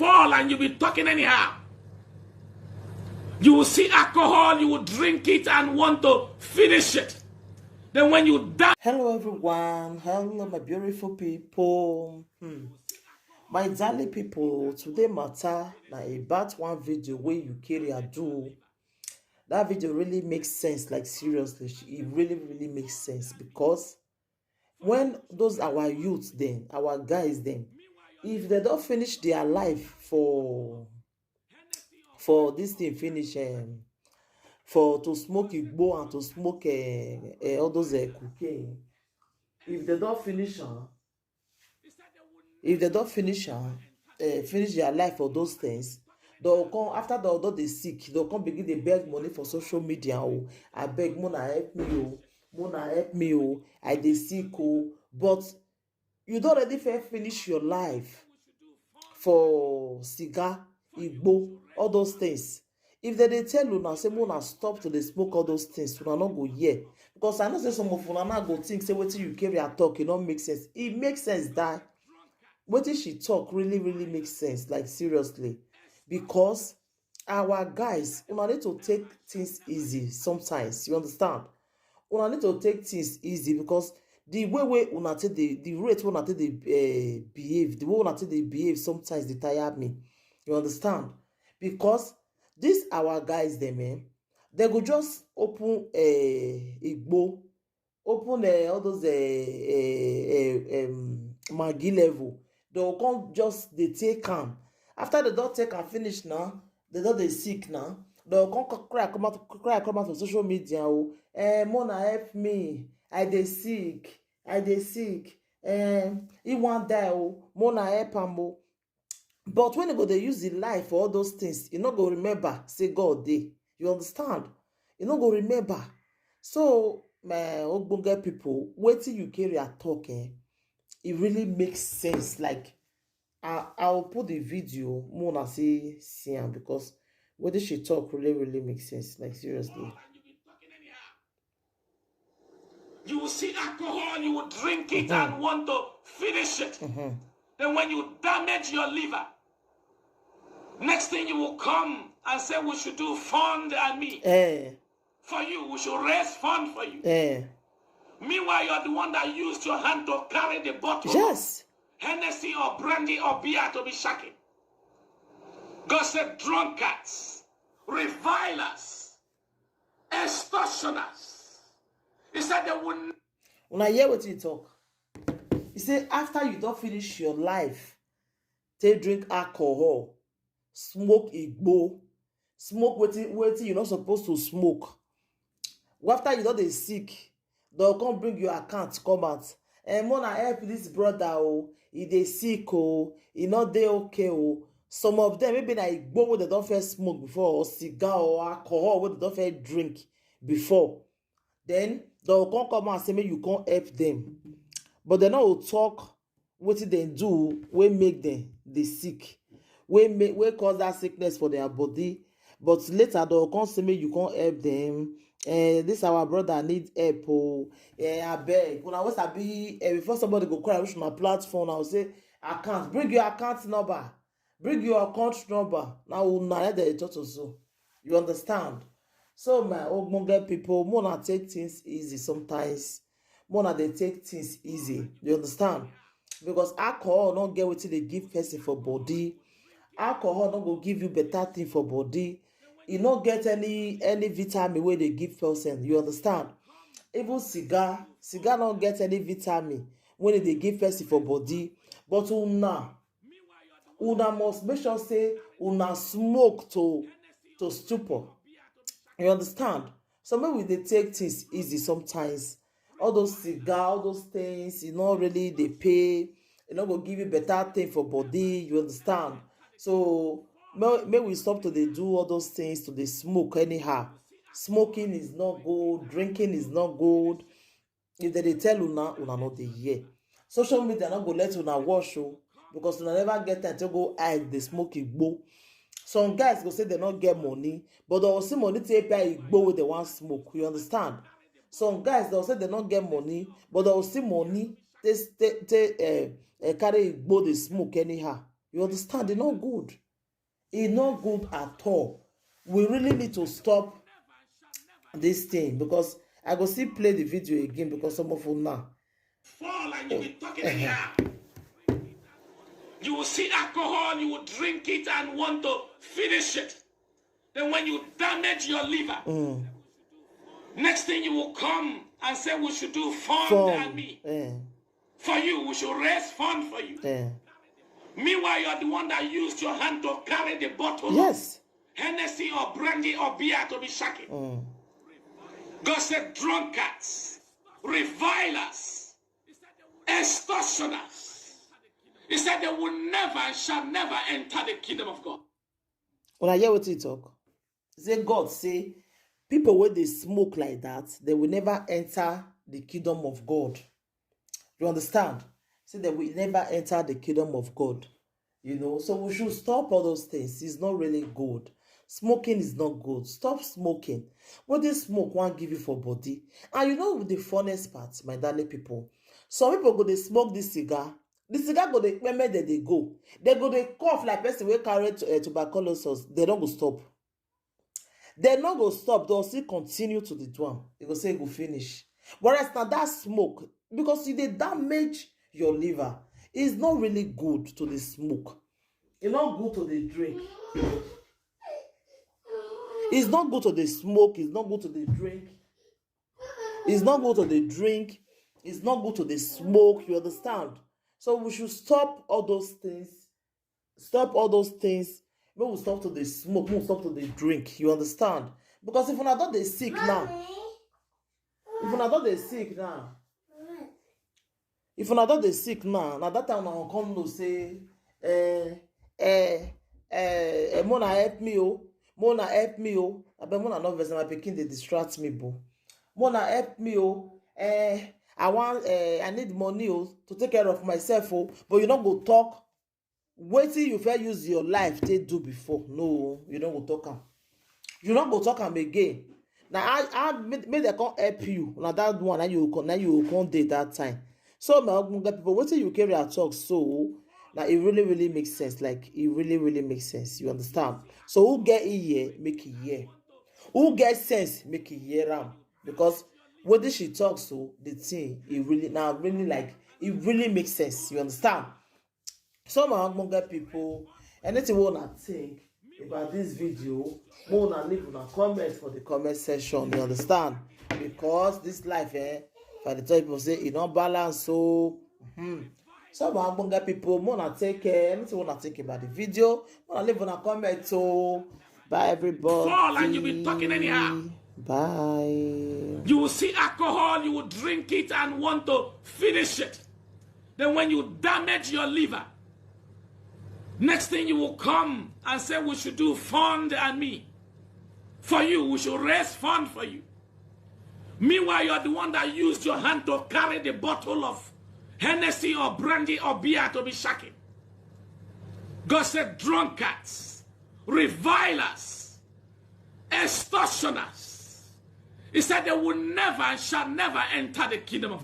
fall and you'll be talking anyhow. You will see alcohol, you will drink it and want to finish it. Then when you die... Hello everyone, hello my beautiful people. My darling people, today matter na about one video where Eucharia do. That video really makes sense, like seriously, it really makes sense, because when those our youths then, our guys then, if they don't finish their life for this thing finish, for to smoke igbo and to smoke all those cocaine, if they don't finish finish their life for those things, they'll come after they sick, they'll come begin to beg money for social media. Oh, I beg Mona help me, oh, Mona help me, oh, I dey sick, oh. But you don't already finish your life for cigar, igbo, all those things. If they tell you now, say Mona stop to dey smoke all those things, you not go here. Because I know say some of una now go think say wetin Eucharia talk, it don't make sense. It makes sense that what did she talk really makes sense, like seriously. Because our guys, una need to take things easy sometimes, you understand? Una need to take things easy, because the way una take the rate una take dey behave, the way una take dey behave sometimes they tire me, you understand? Because these our guys them, they go just open igbo, open all those Maggi level. They will come just they take am. After they don't take and finish now, they don't they sick now. They will come cry come out on social media. Oh, Mona help me. I dey sick. He want die. Oh, Mona help am. Oh. But when you go they use the life for all those things, you not go remember. Say God dey. You understand? You not go remember. So my ogbonge people, wait till Eucharia talking. It really makes sense. Like I'll put the video Mona see him, because what did she talk really makes sense. Like seriously. You will see alcohol, you will drink it and want to finish it. Then when you damage your liver, next thing you will come and say we should do fund and me. For you, we should raise fund for you. Meanwhile, you're the one that used your hand to carry the bottle. Yes. Hennessy or brandy or beer to be shaking. God said drunkards, revilers, extortioners. He said they wouldn't. When I hear what you talk, he said after you don't finish your life, take drink alcohol, smoke igbo, smoke what you're not supposed to smoke. After you don't they sick, they'll come bring your account, come out. And Mona help this brother, oh, he dey sick, oh, he not dey okay, oh. Some of them maybe na igbo where they don't first smoke before, or cigar or alcohol where they don't first drink before. Then they'll come and say, maybe you can't help them. But they not talk what they do, we make them they sick, we cause that sickness for their body. But later they'll come say, maybe you can't help them. This our brother needs help. Oh, I beg. When I was before somebody go cry, which my platform, I will say, account. Bring your account number. Bring your account number. Now we'll not the so. You understand? So my ogbonge people, Mona take things easy sometimes. Mona they take things easy. You understand? Because alcohol don't get what they give person for body. Alcohol don't go give you better thing for body. You not get any vitamin where they give person. You understand? Even cigar don't get any vitamin when they give person for body. But una must make sure say una smoke to stupor. You understand? So maybe they take things easy sometimes. All those cigar, all those things, you know, really they pay. You know, go give you better thing for body. You understand? So may we stop to they do all those things, to they smoke anyhow. Smoking is not good. Drinking is not good. If they tell una not they hear. Social media not go let una watch you, because una never get time to go hide the smoke igbo. Some guys go say they not get money, but they'll see money to pay igbo with the one smoke. You understand? Some guys they'll say they not get money, but they'll see money they carry igbo the smoke anyhow. You understand? It's not good. It's not good at all. We really need to stop this thing, because I go still play the video again because some of you now. Fall and you be talking anyhow. You will see alcohol, you will drink it and want to finish it. Then when you damage your liver, next thing you will come and say we should do fund and me. For you, we should raise fund for you. Meanwhile, you're the one that used your hand to carry the bottle of Hennessy or brandy or beer to be shaking. God said drunkards, revilers, extortioners. He said they will never and shall never enter the kingdom of God. When I hear what he talk, say God say people when they smoke like that, they will never enter the kingdom of God. You understand? Say they will never enter the kingdom of God. You know, so we should stop all those things. It's not really good. Smoking is not good. Stop smoking. What they smoke won't give you for body. And you know the funniest part, my darling people, some people go they smoke this cigar. The cigar go they remember that they go. They go they cough like person will carry tuberculosis. They don't go stop. They not go stop. They'll still continue to the drum. They go say go finish. Whereas now that smoke, because they damage your liver, it's not really good to the smoke. It's not good to the drink. It's not good to the smoke. It's not good to the drink. It's not good to the drink. It's not good to the smoke. You understand? So we should stop all those things. Stop all those things. We will stop to the smoke. We will stop to the drink. You understand? Because if we're not they sick now, if we're not they sick now, if we're not they sick now that time I'll come to say, Mona help me, oh. Mona help me, oh. I bet Mona not verse my pikin they distract me, boo. Mona help me, oh. I need money, oh, to take care of myself, oh. But you don't go talk. Wait till you first use your life they do before. No, you don't go talk am. You don't go talk am again. Now I made they can't help you. Now that one now you can't date that time. So my people, wait till you carry a talk so. Now it really makes sense. Like it really makes sense. You understand? So who get here, make it here. Who get sense, make it here. Because when she talks, so the thing it really now really like it really makes sense. You understand? Some Monga people, anything you wanna think about this video, wanna leave a comment for the comment section. You understand? Because this life, for the time people say it don't balance, so some Monga people wanna take anything wanna think about the video, wanna leave a comment. So bye everybody. Fall and you be talking anyhow. Bye. You will see alcohol, you will drink it and want to finish it. Then when you damage your liver, next thing you will come and say we should do fund and me. For you, we should raise fund for you. Meanwhile, you're the one that used your hand to carry the bottle of Hennessy or brandy or beer to be shaking. God said drunkards, revilers, extortioners. He said they will never and shall never enter the kingdom of God.